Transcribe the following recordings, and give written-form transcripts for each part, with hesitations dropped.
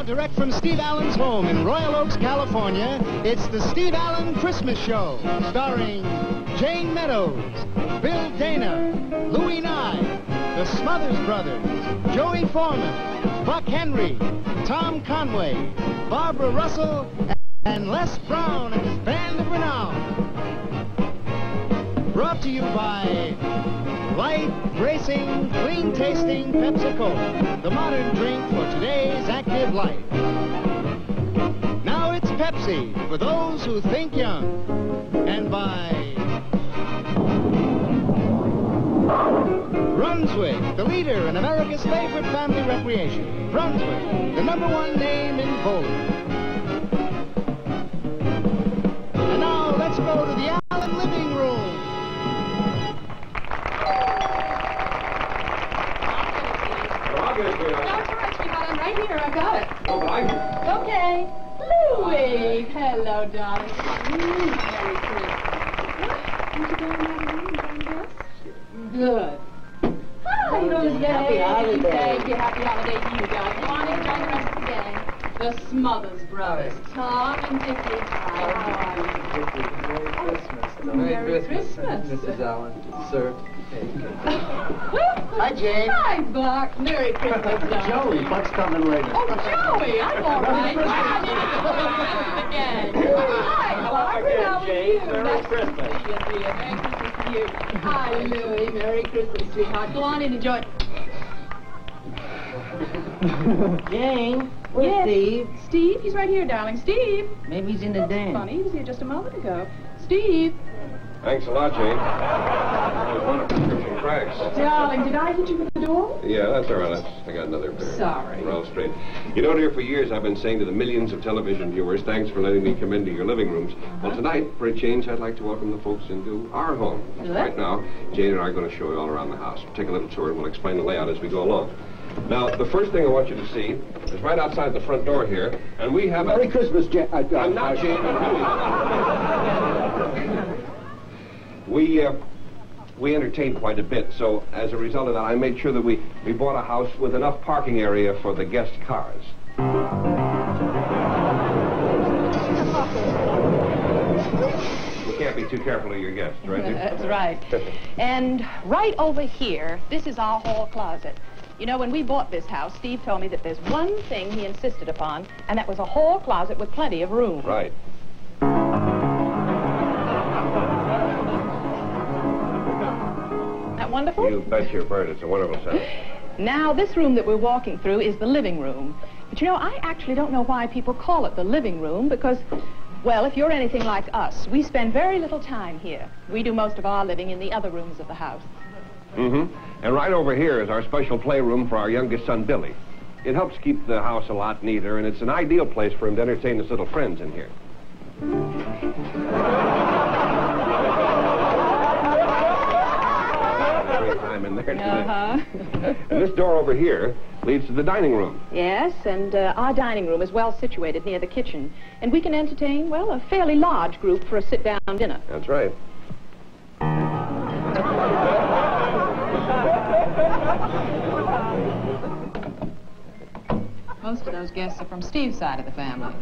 direct from Steve Allen's home in Royal Oaks, California, it's the Steve Allen Christmas Show, starring Jane Meadows, Bill Dana, Louis Nye, the Smothers Brothers, Joey Foreman, Buck Henry, Tom Conway, Barbara Russell, and Les Brown and his band of renown. Brought to you by light, racing, clean-tasting Pepsi-Cola, the modern drink for today's active life. Now it's Pepsi for those who think young. And by Brunswick, the leader in America's favorite family recreation. Brunswick, the #1 name in bowling. And now let's go to the Allen living room. I'm right here. I got it. Oh, I... Okay. Louie. Hello, darling. Merry Christmas. Good. Hi, Louie. Happy holidays. Thank you. Happy holidays to you guys. Come on in, join the rest of the gang. The Smothers Brothers. Tom and Dickie. Hi, how are you? Merry Christmas. Merry Christmas. Mrs. Allen, sir. Hi, Jane. Hi, Buck. Merry Christmas, darling. Joey, Buck's coming later. Oh, Joey, I'm all right. I need to go again. Hi, Buck. How are you? Merry Christmas. Nice to see you, dear. Merry Christmas to you. Hi, Louie. Merry Christmas, sweetheart. Go on in and enjoy. Jane, where's Steve? Steve? He's right here, darling. Steve? Maybe he's in the den. Funny, he was here just a moment ago. Steve? Thanks a lot, Jane. I was one of prescription cracks. Darling, did I hit you with the door? Yeah, that's all right. I got another pair. Sorry. We're all straight. You know, dear, for years I've been saying to the millions of television viewers, thanks for letting me come into your living rooms. Well, tonight, for a change, I'd like to welcome the folks into our home. Good. Right now, Jane and I are going to show you all around the house. We'll take a little tour and we'll explain the layout as we go along. Now, the first thing I want you to see is right outside the front door here, and we have Merry Christmas, Jane. I'm not Jane, I'm Louie. We entertain quite a bit, so as a result of that, I made sure that we bought a house with enough parking area for the guest cars. You can't be too careful of your guests, right? That's right. And right over here, this is our hall closet. You know, when we bought this house, Steve told me that there's one thing he insisted upon, and that was a hall closet with plenty of room. Right. Isn't that wonderful? You bet your bird, it's a wonderful sound. Now, this room that we're walking through is the living room. But you know, I actually don't know why people call it the living room, because, well, if you're anything like us, we spend very little time here. We do most of our living in the other rooms of the house. Mm-hmm. And right over here is our special playroom for our youngest son, Billy. It helps keep the house a lot neater, and it's an ideal place for him to entertain his little friends in here. Great time in there today. And this door over here leads to the dining room. Yes, and our dining room is well situated near the kitchen. And we can entertain, well, a fairly large group for a sit-down dinner. That's right. Most of those guests are from Steve's side of the family.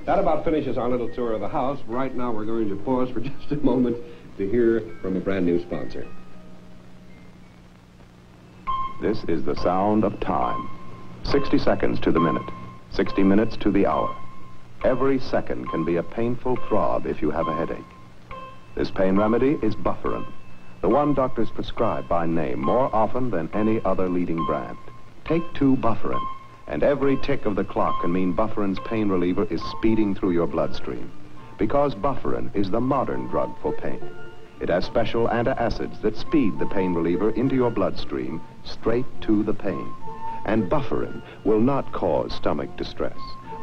That about finishes our little tour of the house. Right now, we're going to pause for just a moment to hear from a brand new sponsor. This is the sound of time. 60 seconds to the minute, 60 minutes to the hour. Every second can be a painful throb if you have a headache. This pain remedy is Bufferin, the one doctors prescribe by name more often than any other leading brand. Take 2 Bufferin, and every tick of the clock can mean Bufferin's pain reliever is speeding through your bloodstream. Because Bufferin is the modern drug for pain. It has special antacids that speed the pain reliever into your bloodstream straight to the pain. And Bufferin will not cause stomach distress,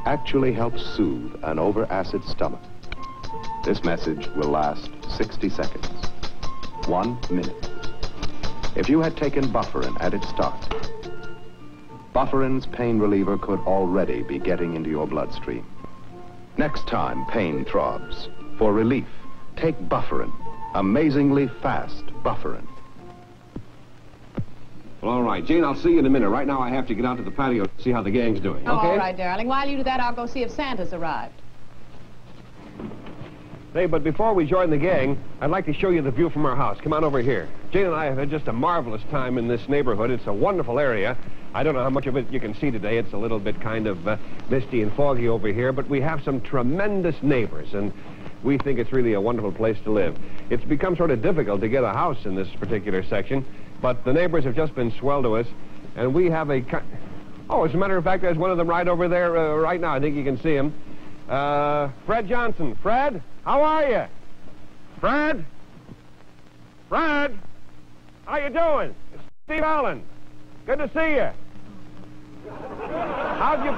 actually helps soothe an over-acid stomach. This message will last 60 seconds, 1 minute. If you had taken Bufferin at its start, Bufferin's pain reliever could already be getting into your bloodstream. Next time pain throbs, for relief, take Bufferin. Amazingly fast Bufferin. Well, all right. Jane, I'll see you in a minute. Right now I have to get out to the patio to see how the gang's doing. Oh, Okay? all right, darling. While you do that, I'll go see if Santa's arrived. Hey, but before we join the gang, I'd like to show you the view from our house. Come on over here. Jane and I have had just a marvelous time in this neighborhood. It's a wonderful area. I don't know how much of it you can see today. It's a little bit kind of misty and foggy over here, but we have some tremendous neighbors, and we think it's really a wonderful place to live. It's become sort of difficult to get a house in this particular section, but the neighbors have just been swell to us, and we have a... Oh, as a matter of fact, there's one of them right over there right now. I think you can see him. Fred Johnson. Fred, how are you? Fred? Fred? How you doing? It's Steve Allen. Good to see you. How'd you...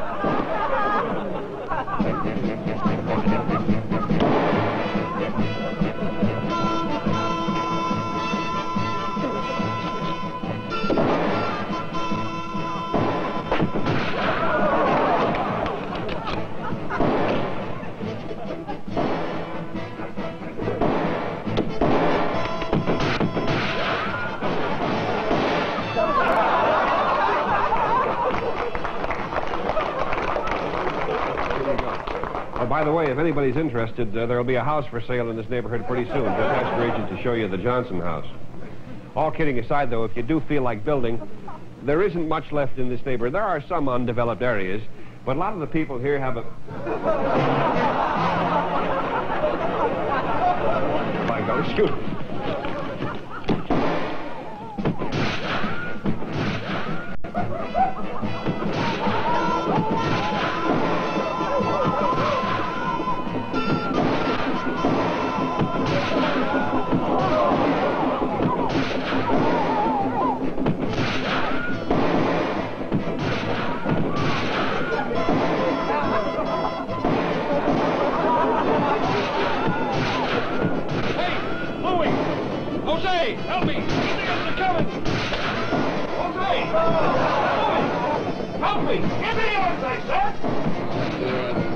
By the way, if anybody's interested, there'll be a house for sale in this neighborhood pretty soon. Just ask your agent to show you the Johnson house. All kidding aside, though, if you do feel like building, there isn't much left in this neighborhood. There are some undeveloped areas, but a lot of the people here have a... My God, shoot. Jose, help me! These Indians are coming! Jose! Help me! Indians, I said!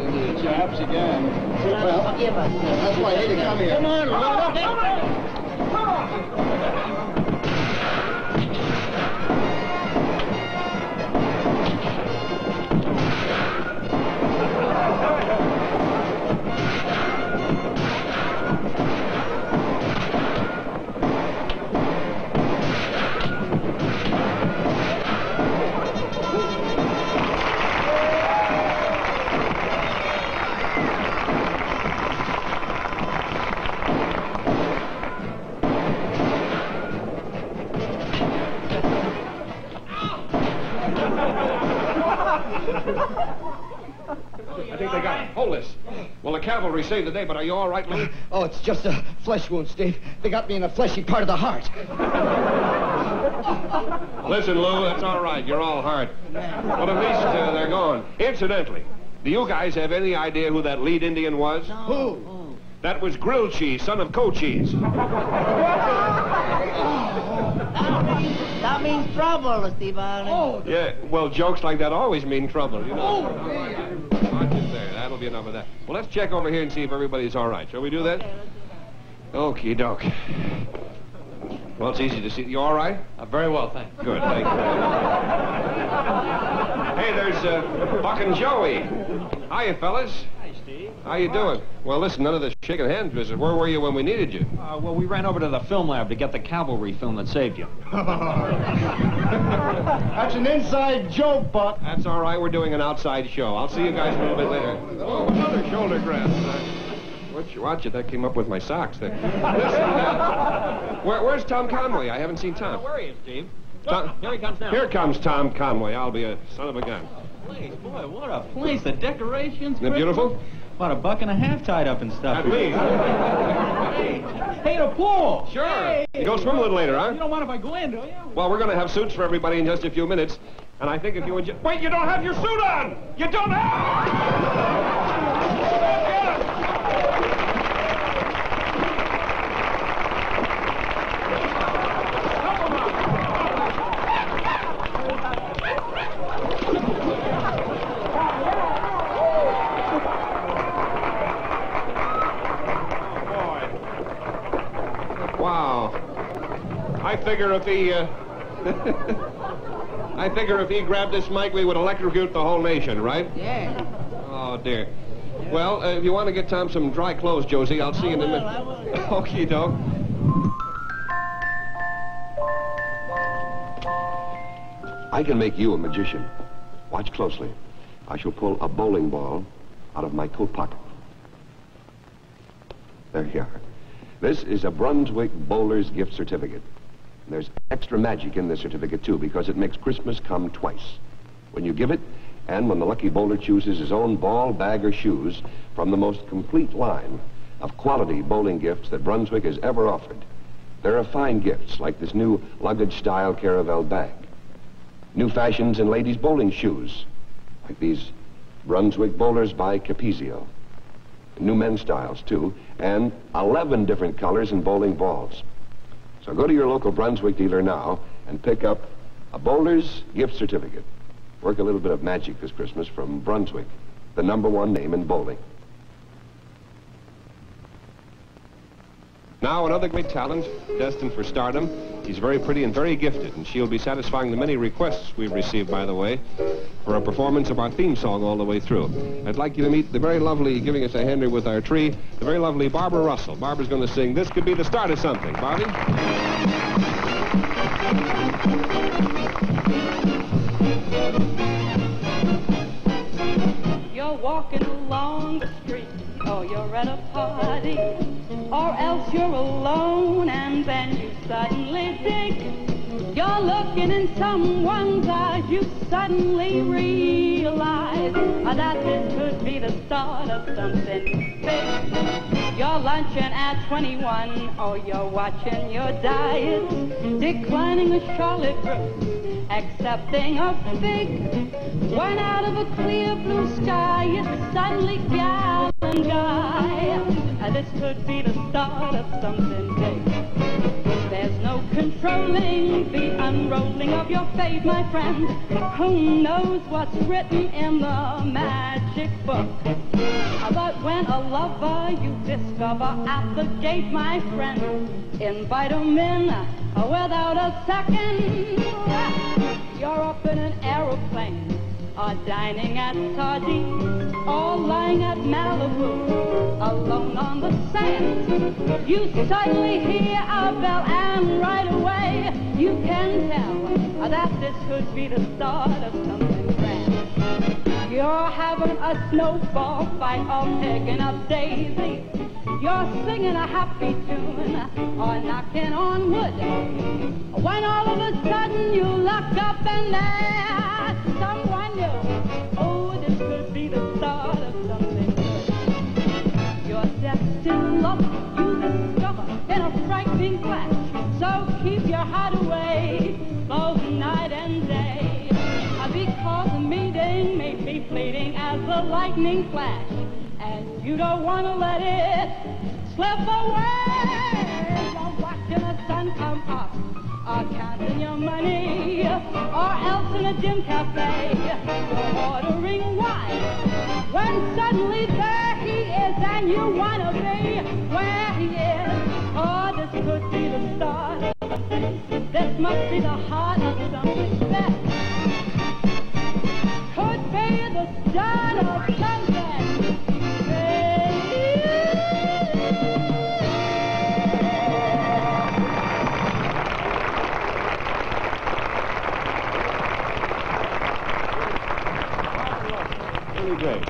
Indian chaps again. Well, forgive us. That's why I hate to come here. Come on, Lord. Come on! I think they got it. Hold this. Well, the cavalry saved the day, but are you all right, Lou? Oh, it's just a flesh wound, Steve. They got me in a fleshy part of the heart. Listen, Lou, that's all right. You're all hurt. But at least they're gone. Incidentally, do you guys have any idea who that lead Indian was? No. Who? That was Grilled Cheese, son of Cochise. That means trouble, Steve Allen. Oh, Yeah, well, jokes like that always mean trouble, you know. Watch it there. That'll be enough of that. Well, let's check over here and see if everybody's all right. Shall we do that? Okie doke. Well, it's easy to see. You all right? Very well, thanks. Good, thank you. Hey, there's Buck and Joey. Hiya, fellas. Hi, Steve. How you doing? Well, listen, none of this shaking hands business. Where were you when we needed you? Well, we ran over to the film lab to get the cavalry film that saved you. that's an inside joke, Buck. That's all right. We're doing an outside show. I'll see you guys a little bit later. Oh, another shoulder grab. Watch it. That came up with my socks there. Listen, where's Tom Conway? I haven't seen Tom. Where are you, Steve? Tom, Here he comes now. here comes Tom Conway. I'll be a son of a gun. Place, boy, what a place. The decorations. Isn't it beautiful? About $1.50 tied up and stuff. At least. Hey, the pool. Sure. Hey. You go swim a little later, huh? You don't mind if I go in, do you? Well, we're going to have suits for everybody in just a few minutes. And I think if you would just... Wait, you don't have your suit on! You don't have... I figure if I figure if he grabbed this mic, we would electrocute the whole nation, right? Yeah. Oh, dear. Well, if you want to get Tom some dry clothes, Josie, I'll see you in a minute. I will. Okie doke. I can make you a magician. Watch closely. I shall pull a bowling ball out of my coat pocket. There you are. This is a Brunswick Bowler's Gift Certificate. There's extra magic in this certificate, too, because it makes Christmas come twice. When you give it, and when the lucky bowler chooses his own ball, bag, or shoes from the most complete line of quality bowling gifts that Brunswick has ever offered. There are fine gifts, like this new luggage-style Caravel bag. New fashions in ladies' bowling shoes, like these Brunswick Bowlers by Capezio. New men's styles, too, and 11 different colors in bowling balls. So go to your local Brunswick dealer now and pick up a Bowler's Gift Certificate. Work a little bit of magic this Christmas from Brunswick, the #1 name in bowling. Now another great talent, destined for stardom. He's very pretty and very gifted, and she'll be satisfying the many requests we've received, by the way, for a performance of our theme song all the way through. I'd like you to meet the very lovely, giving us a hand here with our tree, the very lovely Barbara Russell. Barbara's going to sing This Could Be the Start of Something. Barbie? You're walking along the street, or you're at a party, or else you're alone and then you suddenly think you're looking in someone's eyes. You suddenly realize that this could be the start of something big. You're lunching at 21, or you're watching your diet, declining a Charlotte roast, accepting a fig. When out of a clear blue sky, it's suddenly gal and guy. This could be the start of something big. There's no controlling the unrolling of your fate, my friend. Who knows what's written in the magic book? But when a lover you discover at the gate, my friend, invite him in without a second. You're up in an aeroplane, or dining at sardines, or lying at Malibu, alone on the sand. You suddenly hear a bell, and right away you can tell that this could be the start of something grand. You're having a snowball fight, or picking up daisies. You're singing a happy tune, or knocking on wood, when all of a sudden you look up and there's someone new. Oh, this could be the start of something good. Your destined love you discover in a frightening flash. So keep your heart away both night and day, because the meeting may be fleeting as the lightning flash, and you don't want to let it slip away. You're watching the sun come up, or counting your money, or else in a dim cafe, you're ordering wine, when suddenly there he is, and you want to be where he is. Oh, this could be the start of something. This must be the heart of something that could be the start of something. Great.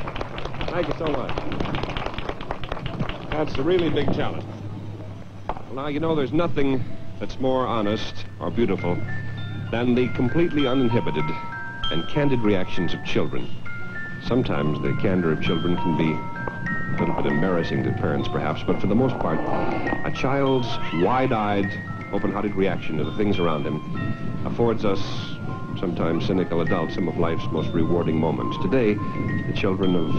Thank you so much. That's a really big challenge. Now, you know, there's nothing that's more honest or beautiful than the completely uninhibited and candid reactions of children. Sometimes the candor of children can be a little bit embarrassing to parents, perhaps, but for the most part, a child's wide-eyed, open-hearted reaction to the things around him affords us, sometimes cynical adults, some of life's most rewarding moments. Today, the children of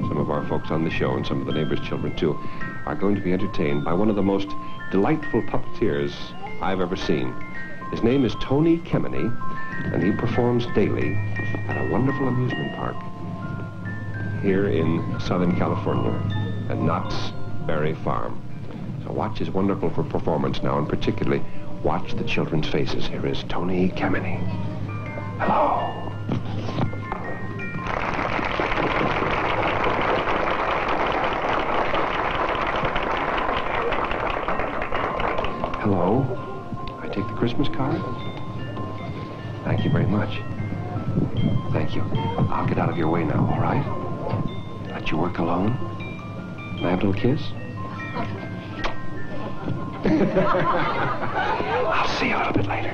some of our folks on the show, and some of the neighbors' children too, are going to be entertained by one of the most delightful puppeteers I've ever seen. His name is Tony Kemeny, and he performs daily at a wonderful amusement park here in Southern California at Knott's Berry Farm. So watch his wonderful performance now, and particularly Watch the children's faces. Here is Tony Kameny. Hello. Hello. I take the Christmas card? Thank you very much. Thank you. I'll get out of your way now, all right? Let you work alone? Can I have a little kiss? I'll see you a little bit later.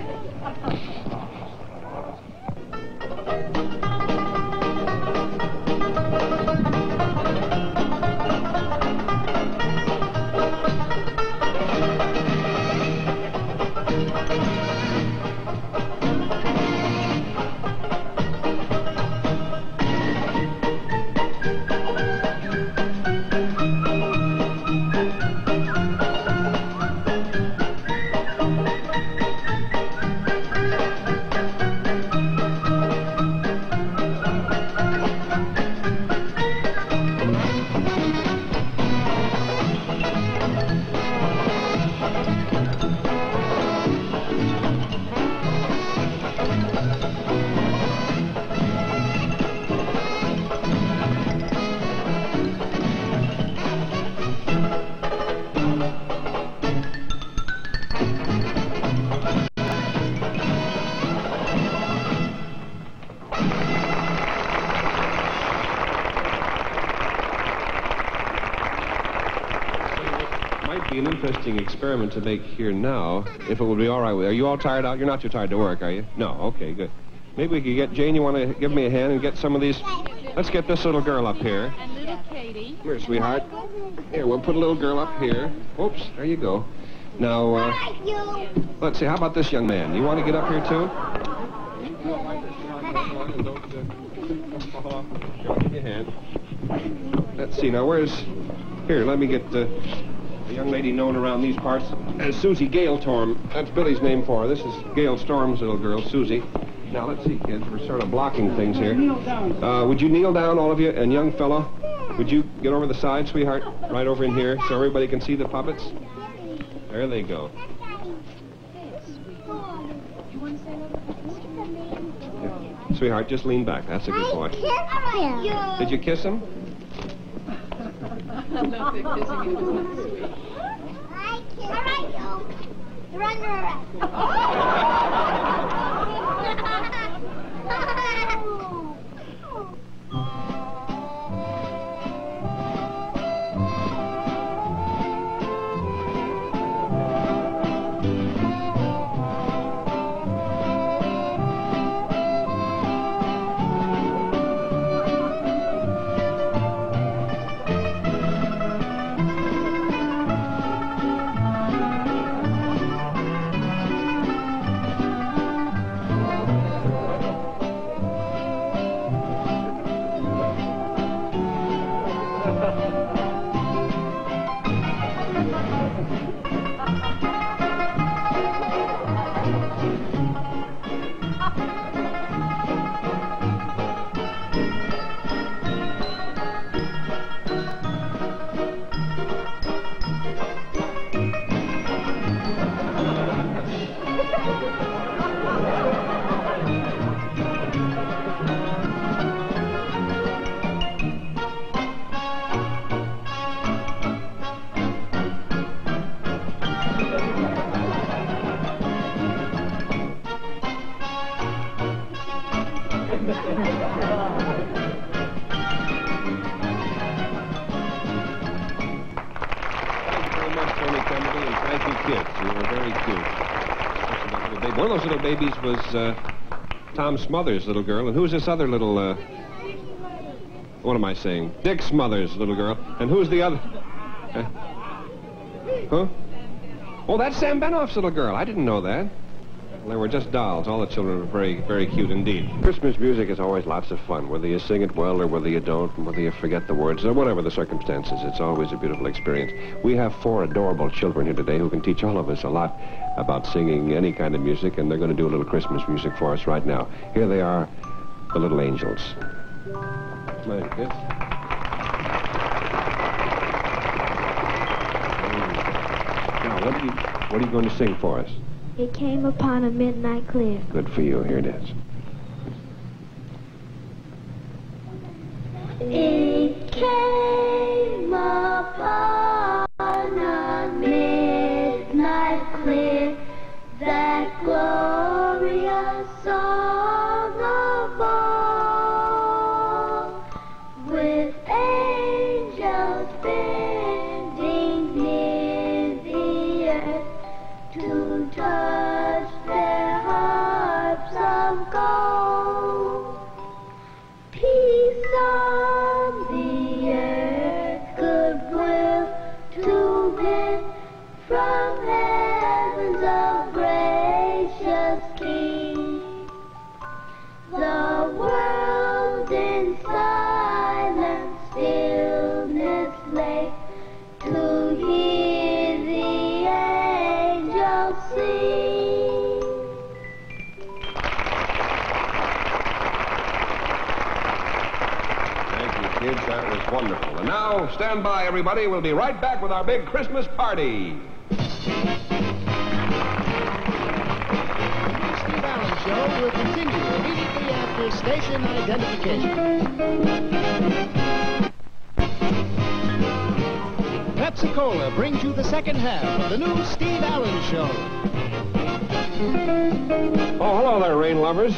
An interesting experiment to make here now, if it would be all right with you. Are you all tired out? You're not too tired to work, are you? No, okay, good. Maybe we could get, Jane, you want to give me a hand and get some of these? Let's get this little girl up here. And little Katie. Here, sweetheart. Here, we'll put a little girl up here. Oops, there you go. Now, let's see, how about this young man? You want to get up here, too? I'll give you a hand. Let's see, now, where's... Here, let me get... a young lady known around these parts as Susie Gale Storm. That's Billy's name for her. This is Gale Storm's little girl, Susie. Now, let's see, kids. We're sort of blocking things here. Would you kneel down, all of you? And young fella, would you get over the side, sweetheart? Right over in here so everybody can see the puppets? There they go. Yeah. Sweetheart, just lean back. That's a good boy. Did you kiss him? I love it kissing you. Isn't that sweet? All right, you. Run around. One of those little babies was Tom Smothers' little girl. And who's this other little, what am I saying? Dick Smothers' little girl. And who's the other? Huh? Oh, that's Sam Benoff's little girl. I didn't know that. Well, they were just dolls. All the children were very, very cute indeed. Christmas music is always lots of fun, whether you sing it well or whether you don't, and whether you forget the words, or whatever the circumstances. It's always a beautiful experience. We have 4 adorable children here today who can teach all of us a lot about singing any kind of music, and they're going to do a little Christmas music for us right now. Here they are, the Little Angels. Come on, kids. Now, what are you going to sing for us? It came upon a midnight clear. Good for you. Here it is. It came upon a midnight clear, that glorious song of all, with angels bending near the earth to touch their harps of gold. Peace on the earth, goodwill to men, from heavens of gracious King. The world in silent stillness lay, to hear the angels sing. Thank you, kids. That was wonderful. And now, stand by, everybody. We'll be right back with our big Christmas party. Steve Allen Show will continue immediately after station identification. Pepsi-Cola brings you the second half of the new Steve Allen Show. Oh, hello there, rain lovers.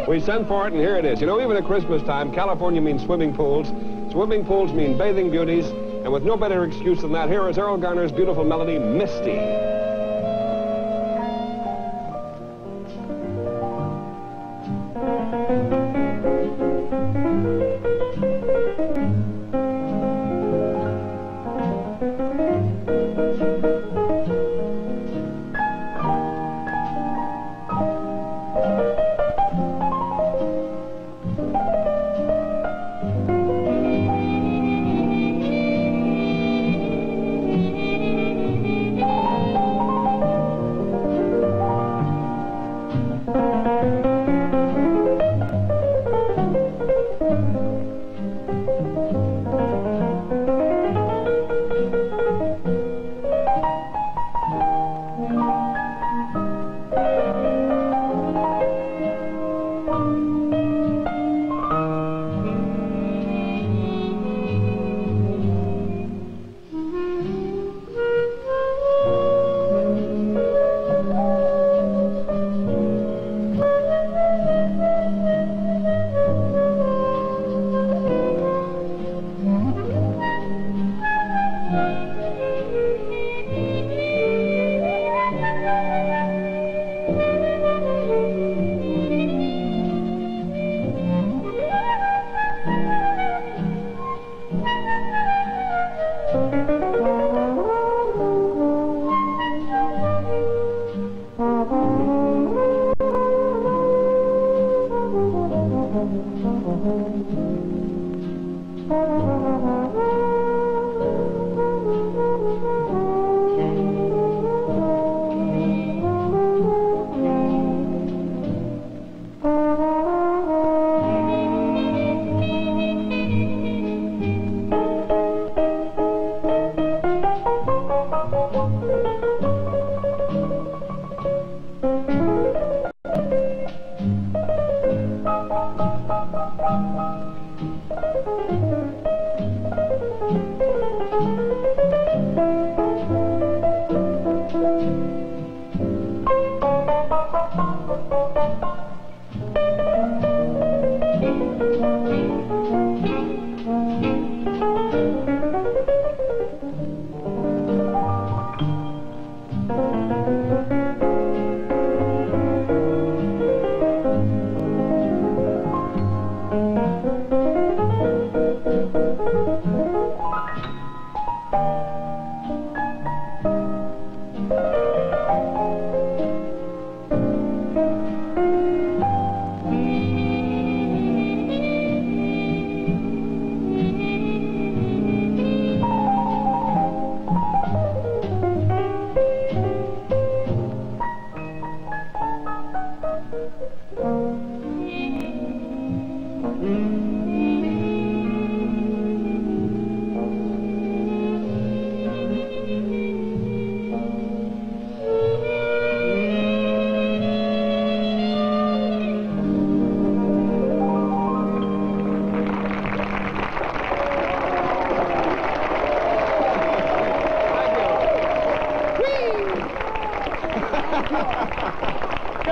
We sent for it, and here it is. You know, even at Christmas time, California means swimming pools. Swimming pools mean bathing beauties. And with no better excuse than that, here is Earl Garner's beautiful melody, Misty.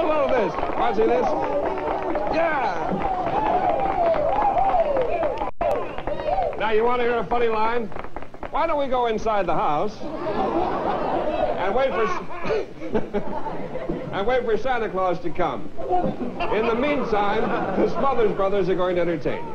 little of this. Want to see this? Yeah. Now, you want to hear a funny line? Why don't we go inside the house and wait for Santa Claus to come? In the meantime, the Smothers Brothers are going to entertain you.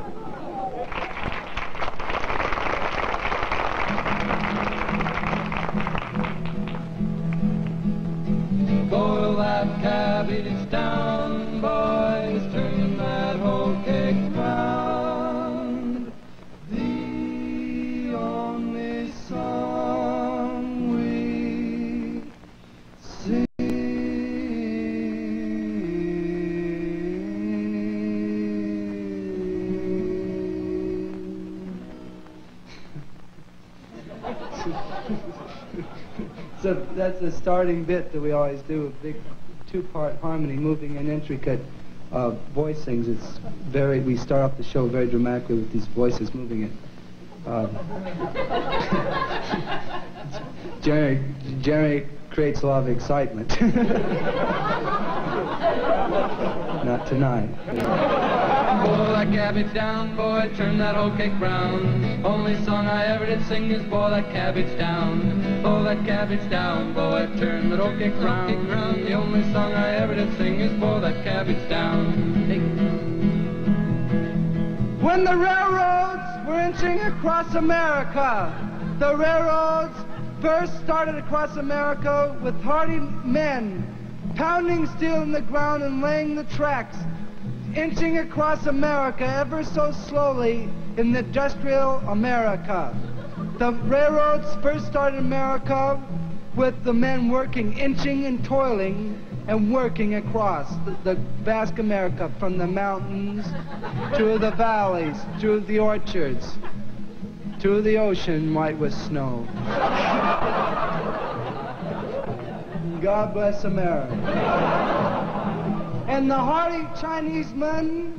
Boil that cabbage down, boys, turn that whole cake round. The only song we sing. So that's the starting bit that we always do, a big two-part harmony, moving and intricate voicings. It's we start off the show very dramatically with these voices moving it. Jerry creates a lot of excitement. Not tonight. Boil that cabbage down, boy, turn that whole cake round. Only song I ever did sing is boil that cabbage down. Boil that cabbage down, boy, turn that whole cake round. The only song I ever did sing is boil that cabbage down. When the railroads were inching across America, the railroads first started across America with hardy men pounding steel in the ground and laying the tracks, inching across America ever so slowly in the industrial America. The railroads first started America with the men working, inching and toiling and working across the vast America, from the mountains to the valleys, to the orchards, to the ocean white with snow. God bless America. And the hardy Chinese men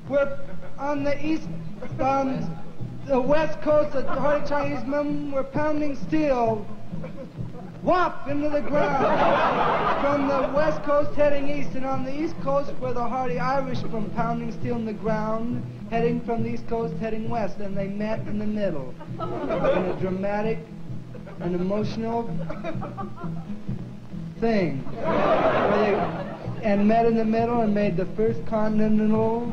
were on the west coast. The hardy Chinese men were pounding steel, whop into the ground from the west coast heading east, and on the east coast were the hardy Irishmen pounding steel in the ground, heading from the east coast heading west, and they met in the middle in a dramatic and emotional thing, and met in the middle and made the first continental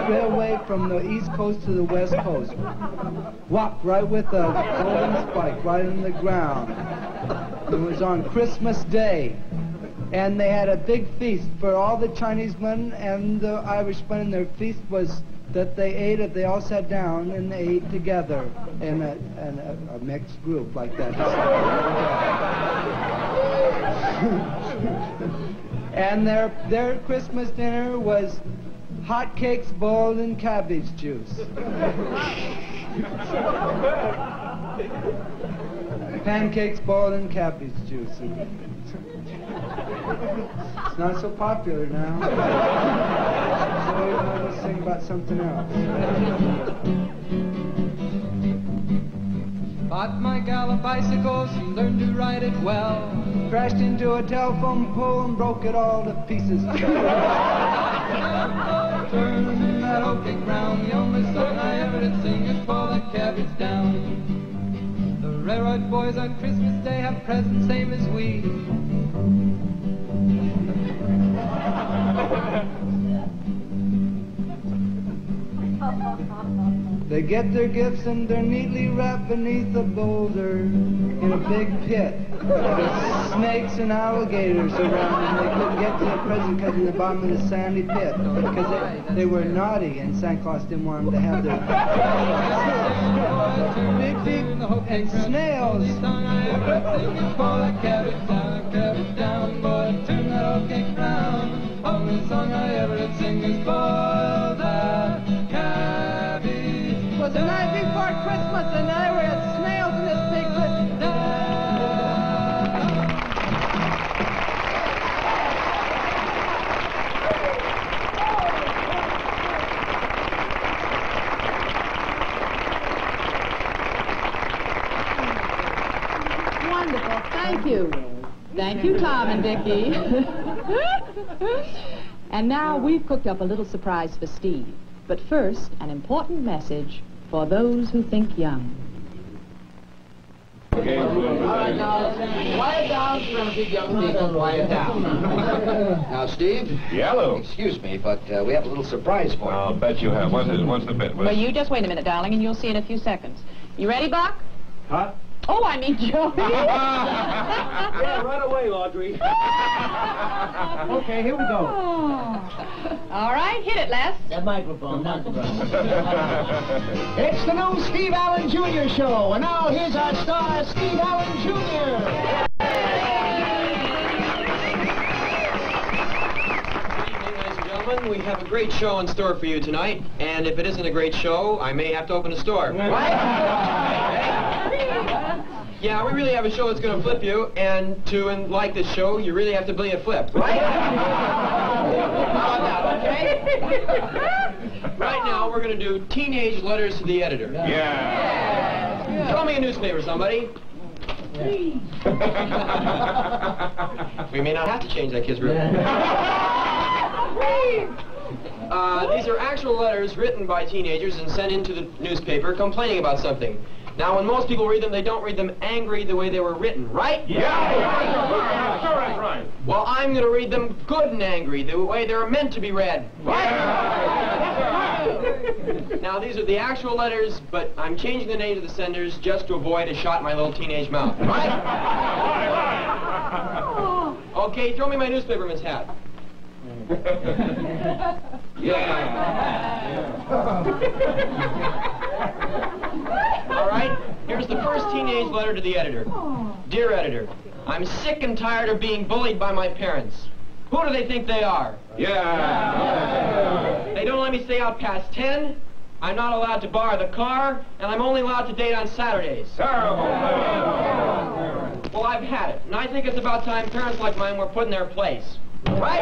railway from the east coast to the west coast. Whop, right with a golden spike right in the ground. It was on Christmas Day, and they had a big feast for all the Chinese men and the Irishmen, and their feast was that they ate it. They all sat down and they ate together in a mixed group like that. And their Christmas dinner was hot cakes boiled in cabbage juice. Pancakes boiled in cabbage juice. It's not so popular now. So we're going to sing about something else. Bought my gal a bicycle, she learned to ride it well. Crashed into a telephone pole and broke it all to pieces. Turn that old cake round, the only song I ever did sing is pull that cabbage down. The railroad boys on Christmas Day have presents same as we. They get their gifts and they're neatly wrapped beneath a boulder in a big pit. There's snakes and alligators around, and they couldn't get to the present because in the bottom of the sandy pit, because they were naughty and Santa Claus didn't want them to have their big feet and snails. Pull that cabbage down, boy, turn that old cake round. Only song I ever did sing is boil that cabbage. It was the night before Christmas, and I were at snails in this big pit. Wonderful. Thank you. Thank you, Tom and Vicki. And now we've cooked up a little surprise for Steve. But first, an important message for those who think young. All right, now, quiet down. We're going to keep young people quiet down. Now, Steve. Yellow. Excuse me, but we have a little surprise for you. I'll bet you have. What's the bit? Well, you just wait a minute, darling, and you'll see in a few seconds. You ready, Buck? Huh? Oh, I mean, Joey. Yeah, right away, Audrey. Okay, here we go. All right, hit it, Les. That microphone, not the drum. It's the new Steve Allen Jr. show, and now here's our star, Steve Allen Jr. We have a great show in store for you tonight, and if it isn't a great show, I may have to open a store. Yeah, we really have a show that's going to flip you, and to like this show, you really have to be a flip. Right? How about that, okay? Right now, we're going to do teenage letters to the editor. Yeah. Throw me a newspaper, somebody. We may not have to change that kid's room. These are actual letters written by teenagers and sent into the newspaper complaining about something. Now, when most people read them, they don't read them angry the way they were written, right? Yeah. Sure, that's right. Well, I'm going to read them good and angry, the way they're meant to be read. Right? Now, these are the actual letters, but I'm changing the names of the senders just to avoid a shot in my little teenage mouth. Right? Okay, throw me my newspaperman's hat. All right, here's the first teenage letter to the editor. Dear editor, I'm sick and tired of being bullied by my parents. Who do they think they are? Yeah. They don't let me stay out past 10. I'm not allowed to borrow the car, and I'm only allowed to date on Saturdays. Terrible. Well, I've had it, and I think it's about time parents like mine were put in their place. Right?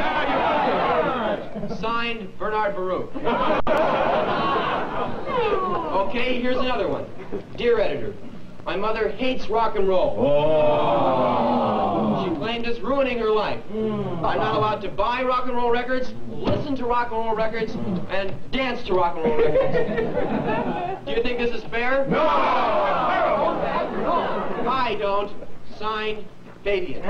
Signed, Bernard Baruch. Okay, here's another one. Dear editor, my mother hates rock and roll. She claims it's ruining her life. I'm not allowed to buy rock and roll records, listen to rock and roll records, and dance to rock and roll records. Do you think this is fair? No! I don't. Signed, Fabian.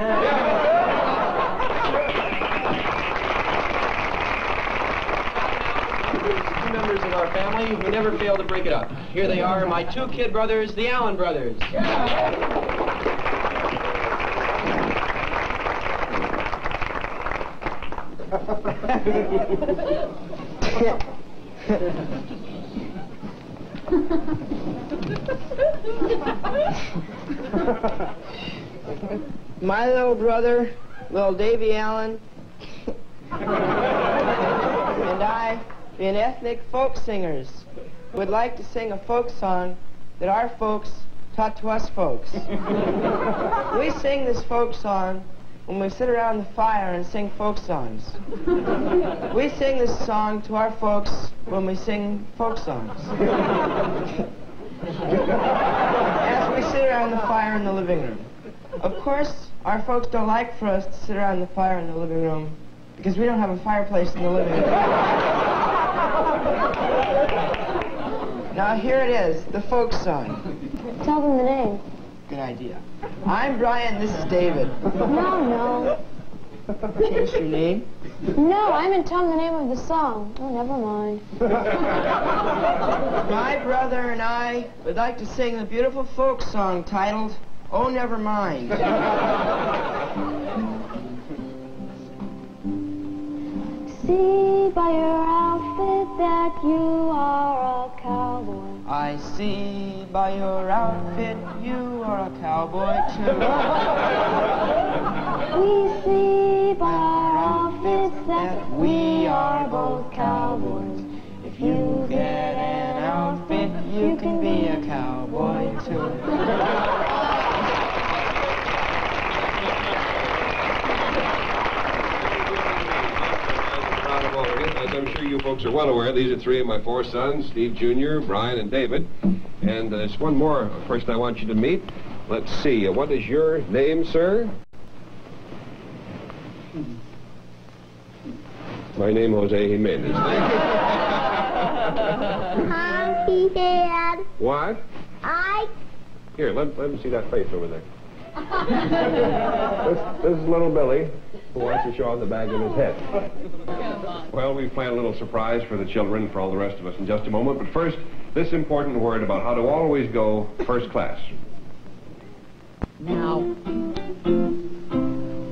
Two members of our family who never fail to break it up. Here they are, my two kid brothers, the Allen brothers. My little brother, little Davy Allen, and I, being ethnic folk singers, would like to sing a folk song that our folks taught to us folks. We sing this folk song when we sit around the fire and sing folk songs. We sing this song to our folks when we sing folk songs. As we sit around the fire in the living room. Of course, our folks don't like for us to sit around the fire in the living room because we don't have a fireplace in the living room. Now here it is, the folk song. Tell them the name. Good idea. I'm Brian, this is David. No. Change your name? No, I meant tell them the name of the song. Oh, never mind. My brother and I would like to sing the beautiful folk song titled, Oh, Never Mind. See by your outfit that you are a cowboy. I see by your outfit you are a cowboy too. We see by our outfits that we are both cowboys. If you get an outfit, you can be a cowboy too. As I'm sure you folks are well aware, these are three of my four sons, Steve Jr., Brian, and David. And there's one more person I want you to meet. Let's see, what is your name, sir? My name is Jose Jimenez. Happy Dad. What? Here, let me see that face over there. This is little Billy, who wants to show off the bag in his head. Well, we planned a little surprise for the children, for all the rest of us in just a moment. But first, this important word about how to always go first class. Now,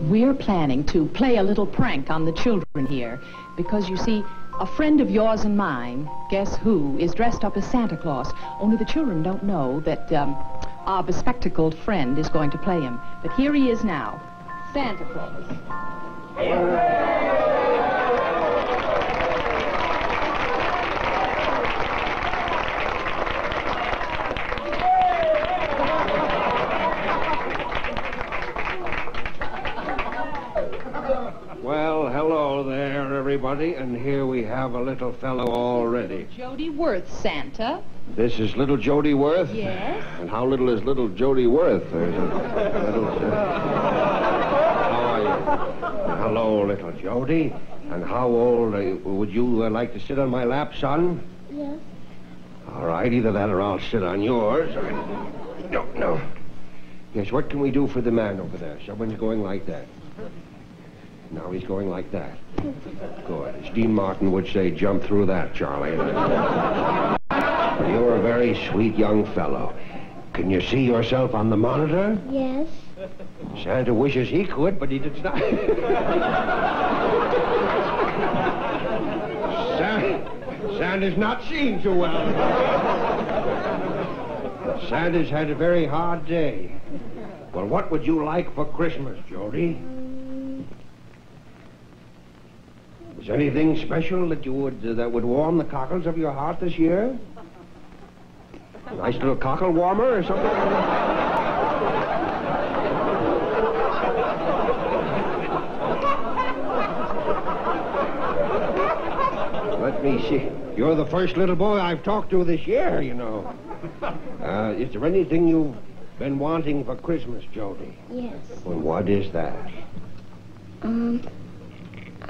we're planning to play a little prank on the children here because, you see, a friend of yours and mine, guess who, is dressed up as Santa Claus. Only the children don't know that our bespectacled friend is going to play him. But here he is now, Santa Claus. Well, hello there, everybody, and here we have a little fellow already. Jody Worth, Santa. This is little Jody Worth? Yes. And how little is little Jody Worth? There's a little... How are you? Hello, little Jody. And how old would you like to sit on my lap, son? Yes. All right, either that or I'll sit on yours. No. Yes, what can we do for the man over there? Someone's going like that. Now he's going like that. Good. As Dean Martin would say, jump through that, Charlie. You're a very sweet young fellow. Can you see yourself on the monitor? Yes. Santa wishes he could, but he did not. Santa's not seeing too well. Santa's had a very hard day. Well, what would you like for Christmas, Jody? Is there anything special that that would warm the cockles of your heart this year? A nice little cockle warmer or something? Let me see. You're the first little boy I've talked to this year, you know. Is there anything you've been wanting for Christmas, Jody? Yes. Well, what is that?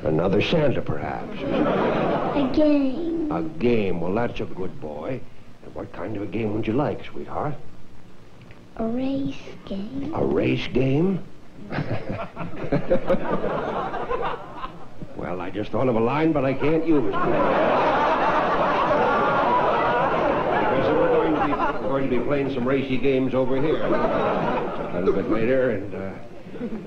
Another Santa, perhaps. A game. A game. Well, that's a good boy. And what kind of a game would you like, sweetheart? A race game. A race game? Well, I just thought of a line, but I can't use it. Because we're going to be playing some racy games over here a little bit later, and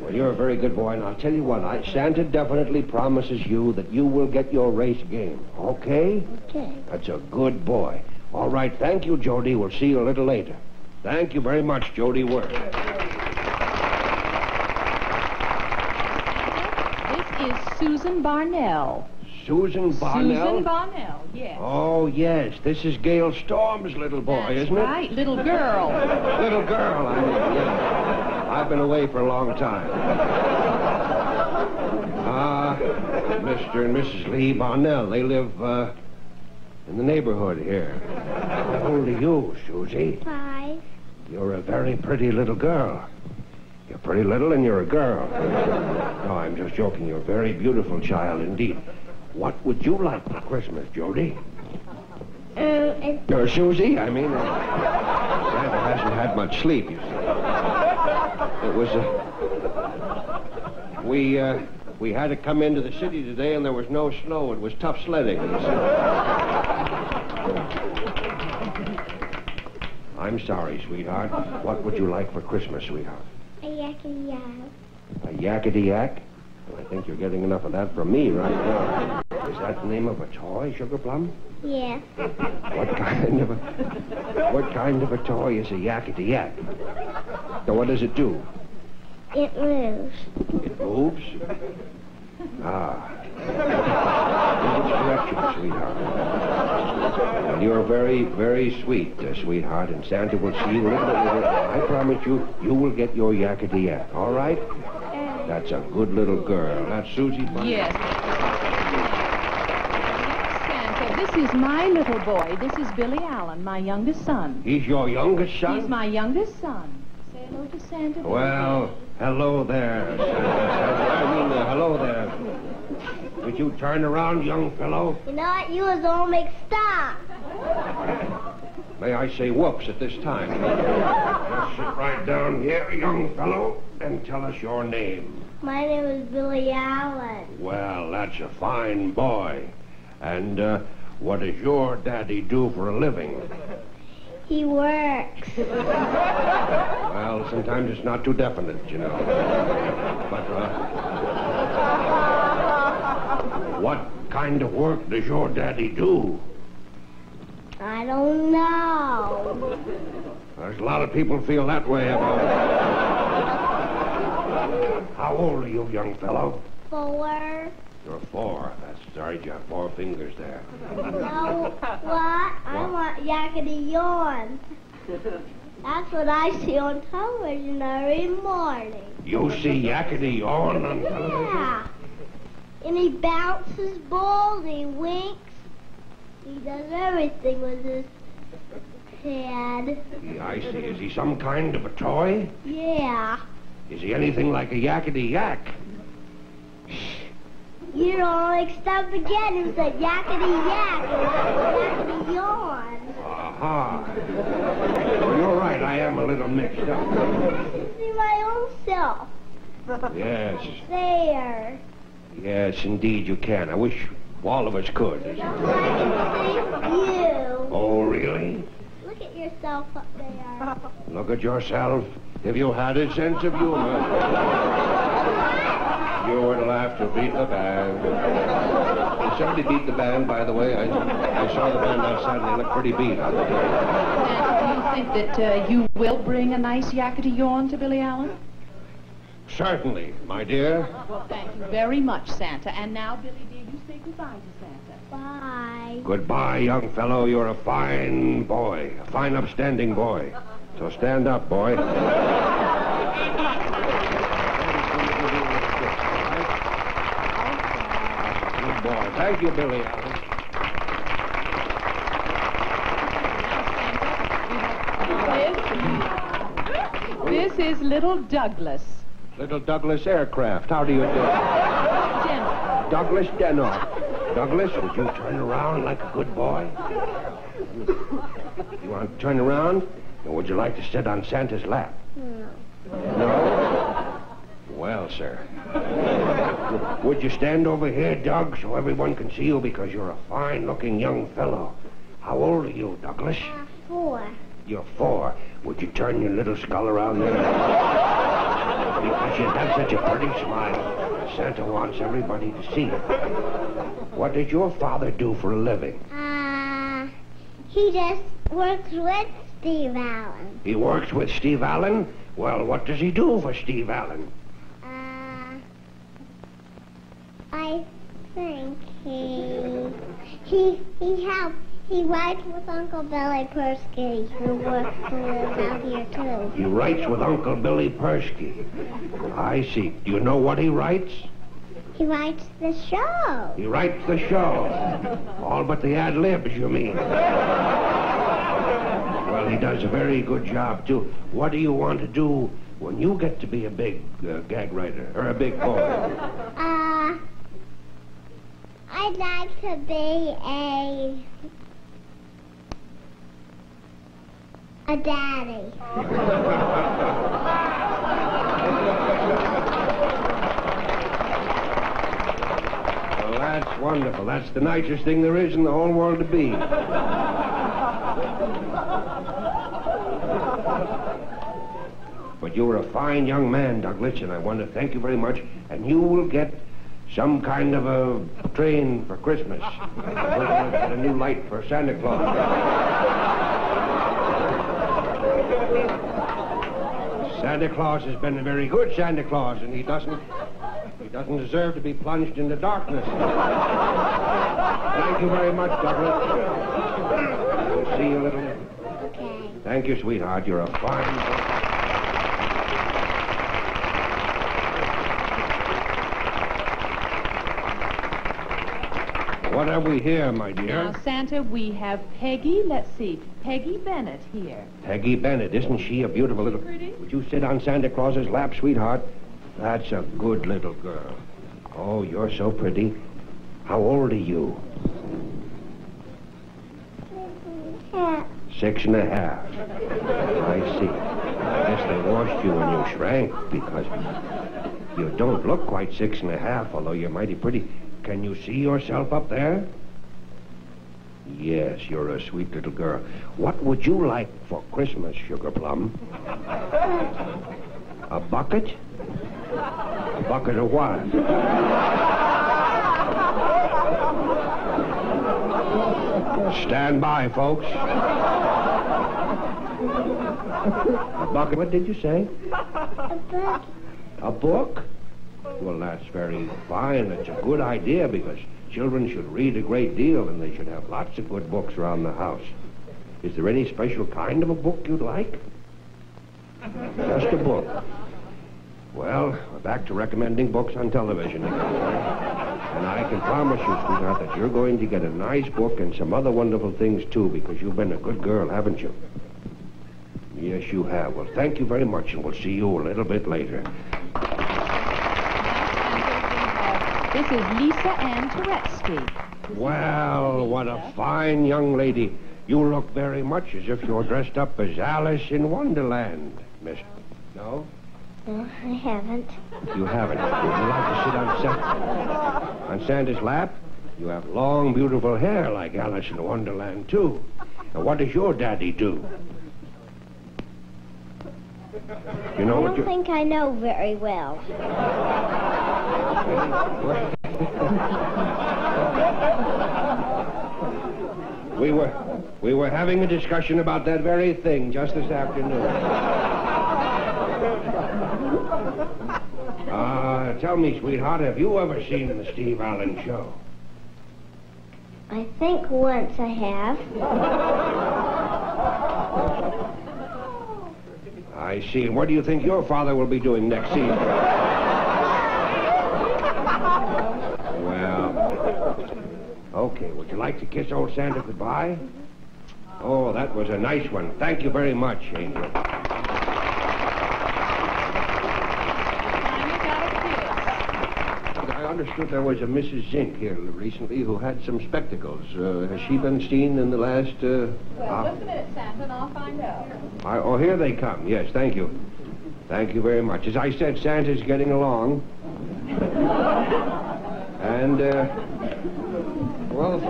well, you're a very good boy, and I'll tell you what, Santa definitely promises you that you will get your race game, okay? Okay. That's a good boy. All right, thank you, Jody. We'll see you a little later. Thank you very much, Jody Worth. This is Susan Barnell. Susan Barnell? Susan Barnell, yes. Oh, yes. This is Gail Storm's little boy, isn't it? Right, little girl. Little girl, I mean, yeah. I've been away for a long time. Mr. and Mrs. Lee Barnell, they live, in the neighborhood here. How old are you, Susie? 5. You're a very pretty little girl. You're pretty little and you're a girl. No, I'm just joking. You're a very beautiful child indeed. What would you like for Christmas, Jody? Susie, I mean, Santa hasn't had much sleep, you see. It was, we had to come into the city today and there was no snow. It was tough sledding, you see. I'm sorry, sweetheart. What would you like for Christmas, sweetheart? A yakety-yak. A yakety-yak? Well, I think you're getting enough of that from me right now. Is that the name of a toy, Sugar Plum? Yeah. What kind of a toy is a yakety-yak? So what does it do? It moves. It moves? Direction, sweetheart. Well, you're very, very sweet, sweetheart, and Santa will see you later. I promise you, you will get your yakety-yak, all right? That's a good little girl. That's Susie Barnell. Yes. Santa, this is my little boy. This is Billy Allen, my youngest son. He's your youngest son? He's my youngest son. Say hello to Santa. Well, hello there, Santa. Hello there. Would you turn around, young fellow? You know what? You was all mixed up. May I say whoops at this time? Just sit right down here, young fellow, and tell us your name. My name is Billy Allen. Well, that's a fine boy. And what does your daddy do for a living? He works. Well, sometimes it's not too definite, you know. But, what kind of work does your daddy do? I don't know. There's a lot of people feel that way about it. How old are you, young fellow? 4. You're 4. That's sorry, you have 4 fingers there. You know what? I want yakety yawn. That's what I see on television every morning. You see yakety yawn on television? Yeah. And he bounces balls, he winks. He does everything with his head. Yeah, I see. Is he some kind of a toy? Yeah. Is he anything like a yakety yak? You're all mixed up again. It's a yakety yak. It's yakety yawn. Aha. Well, you're right. I am a little mixed up. See my own self. Yes. There. Yes, indeed you can. I wish all of us could. I can see you. Oh, really? Look at yourself up there. Look at yourself. If you had a sense of humor, you would have to beat the band. Somebody beat the band, by the way. I saw the band outside and they looked pretty beat. And do you think that you will bring a nice yakety yawn to Billy Allen? Certainly, my dear. Well, thank you very much, Santa. And now, Billy, dear, you say goodbye to Santa. Bye. Goodbye, young fellow. You're a fine boy. A fine, upstanding boy. So stand up, boy. Good boy. Thank you, Billy Allen. This is little Douglas. Little Douglas Aircraft. How do you do? Denver. Douglas Dennoff. Douglas, would you turn around like a good boy? You want to turn around? Or would you like to sit on Santa's lap? No. No? Well, sir. Would you stand over here, Doug, so everyone can see you because you're a fine-looking young fellow. How old are you, Douglas? 4. You're 4. Would you turn your little skull around there? Because you have such a pretty smile. Santa wants everybody to see it. What did your father do for a living? He just works with Steve Allen. He works with Steve Allen? Well, what does he do for Steve Allen? I think he writes with Uncle Billy Persky, who works out here too. He writes with Uncle Billy Persky. I see. Do you know what he writes? He writes the show. He writes the show. All but the ad-libs, you mean. Well, he does a very good job, too. What do you want to do when you get to be a big gag writer, or a big boy? I'd like to be a daddy. Well, that's wonderful. That's the nicest thing there is in the whole world to be. But you're a fine young man, Douglas, and I want to thank you very much. And you will get some kind of a train for Christmas. We're going to get a new light for Santa Claus. Santa Claus has been a very good Santa Claus, and he doesn't deserve to be plunged into darkness. Thank you very much, Douglas. We'll see you a little. Okay. Thank you, sweetheart. You're a fine boy. What have we here, my dear? Now, Santa, we have Peggy, let's see, Peggy Bennett here. Peggy Bennett. Isn't she a beautiful little... Pretty? Would you sit on Santa Claus's lap, sweetheart? That's a good little girl. Oh, you're so pretty. How old are you? 6.5. I see. I guess they washed you when you shrank because you don't look quite 6.5, although you're mighty pretty. Can you see yourself up there? Yes, you're a sweet little girl. What would you like for Christmas, Sugar Plum? A bucket? A bucket of what? Stand by, folks. A bucket. What did you say? A book. A book? Well, that's very fine. It's a good idea because children should read a great deal and they should have lots of good books around the house. Is there any special kind of a book you'd like? Just a book. Well, we're back to recommending books on television again. And I can promise you, sweetheart, that you're going to get a nice book and some other wonderful things, too, because you've been a good girl, haven't you? Yes, you have. Well, thank you very much, and we'll see you a little bit later. This is Lisa Ann Turetsky. Well, what a fine young lady. You look very much as if you're dressed up as Alice in Wonderland, Miss... No? No, I haven't. You haven't. Would you like to sit on Santa's lap? You have long, beautiful hair like Alice in Wonderland, too. And what does your daddy do? You know I don't think I know very well. We were having a discussion about that very thing just this afternoon. Tell me, sweetheart, have you ever seen the Steve Allen Show? I think once I have. I see. And what do you think your father will be doing next season? Well, okay. Would you like to kiss old Santa goodbye? Oh, that was a nice one. Thank you very much, Angel. I understood there was a Mrs. Zink here recently who had some spectacles. Has she been seen in the last... Well, just a minute, Santa, and I'll find out. Oh, here they come. Yes, thank you. Thank you very much. As I said, Santa's getting along. And, well... we've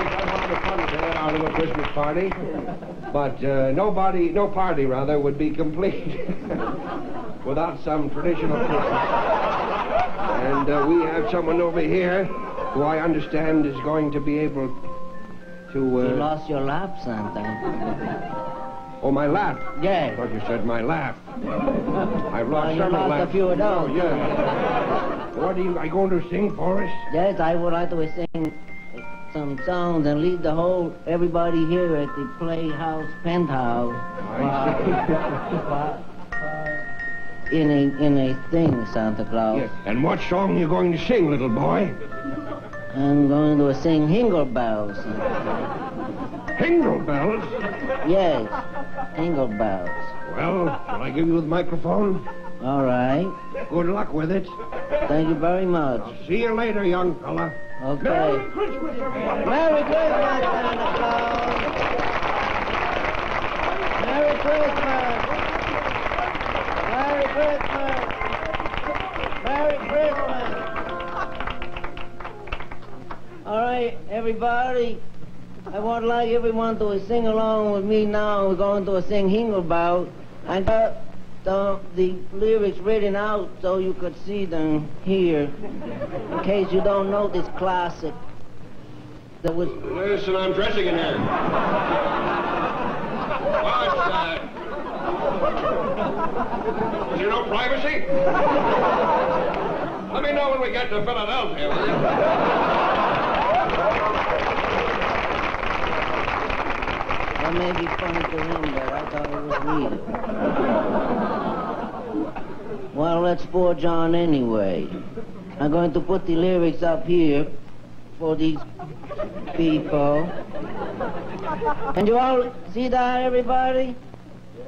had a lot of fun today out of a Christmas party. But no party, rather, would be complete without some traditional Christmas. And we have someone over here who I understand is going to be able to... You lost your laugh, Santa. Oh, my laugh? Yes. I thought you said my laugh. I've lost You several lost laughs. a few of those. Oh, yes. What are you going to sing for us? Yes, I would like to sing some songs and lead everybody here at the Playhouse Penthouse. In a thing, Santa Claus. Yes. And what song are you going to sing, little boy? I'm going to sing Jingle Bells. Jingle Bells? Yes, Jingle Bells. Well, shall I give you the microphone? All right. Good luck with it. Thank you very much. I'll see you later, young fella. Okay. Merry Christmas, everybody. Merry Christmas, Santa Claus. Merry Christmas. Merry Christmas. Merry Christmas. All right, everybody. I would like everyone to sing along with me now. We're going to sing Jingle Bells. I got the lyrics written out so you could see them here. In case you don't know this classic. That was... Listen, I'm dressing in here. Is there no privacy? Let me know when we get to Philadelphia, will you? That may be funny to him, but I thought it was real. Well, let's forge on anyway. I'm going to put the lyrics up here for these people. Can you all see that, everybody?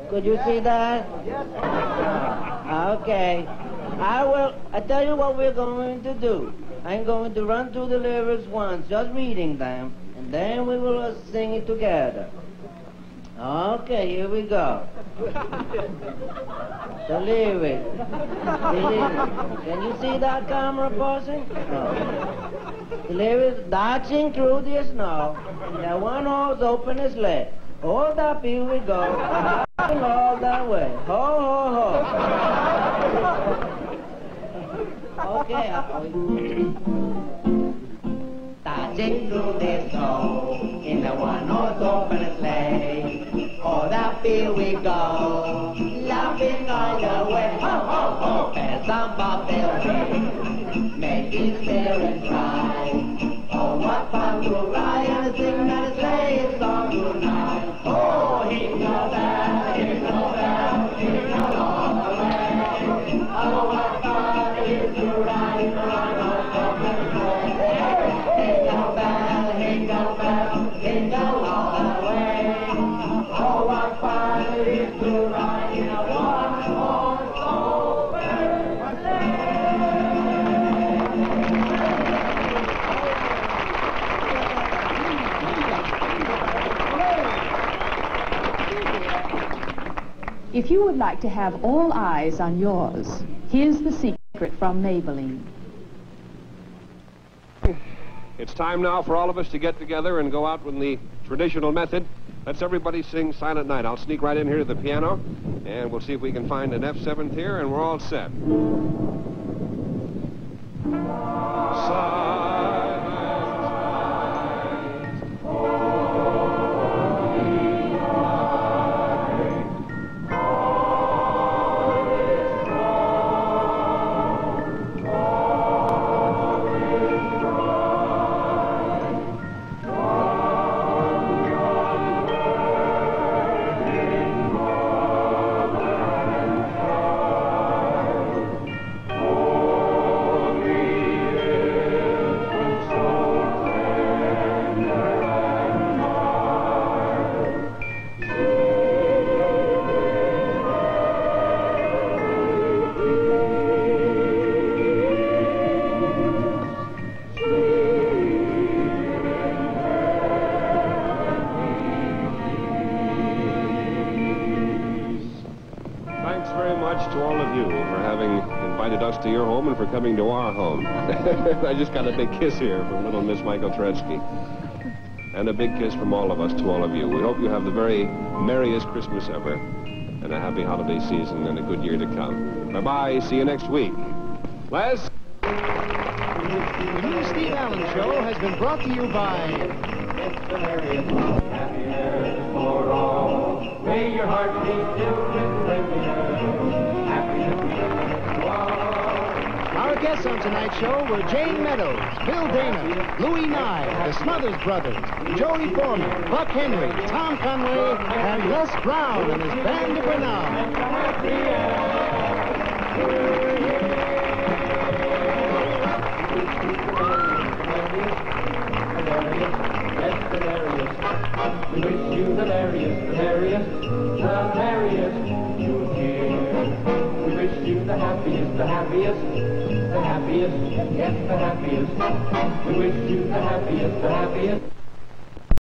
Could you see that? Okay. I tell you what we're going to do. I'm going to run through the lyrics once, just reading them, and then we will sing it together. Okay, here we go. The lyrics. Can you see that camera person? No. The lyrics, dodging through the snow, and one horse open his leg. Hold up, here we go. All that way. Ho, ho, ho. Okay. Dodging through the snow in the one horse open sleigh. Hold up, here we go. Laughing all the way. Ho, ho, ho. Bells on bobtail ring, making spirits rise. Oh, what fun to ride and sing that sleigh song tonight. Oh, jingle bell, jingle bell, jingle all the way. Oh, what fun it is to ride in the one-horse open sleigh. Jingle bell, jingle bell, jingle all the way. Oh, what fun it is to ride in a one-horse open sleigh. If you would like to have all eyes on yours, here's the secret from Maybelline. It's time now for all of us to get together and go out with the traditional method. Let's everybody sing Silent Night. I'll sneak right in here to the piano, and we'll see if we can find an F7th here, and we're all set. To all of you for having invited us to your home and for coming to our home. I just got a big kiss here from little Miss Michael Tretsky. And a big kiss from all of us to all of you. We hope you have the very merriest Christmas ever, and a happy holiday season and a good year to come. Bye-bye. See you next week. Les? The new Steve Allen Show has been brought to you by... For all, may your heart be filled with Our guests on tonight's show were Jane Meadows, Bill Dana, Louis Nye, the Smothers Brothers, Joey Foreman, Buck Henry, Tom Conway, and Les Brown and his band of renown. We wish you the merriest you hear. We wish you the happiest, yes, the happiest. We wish you the happiest.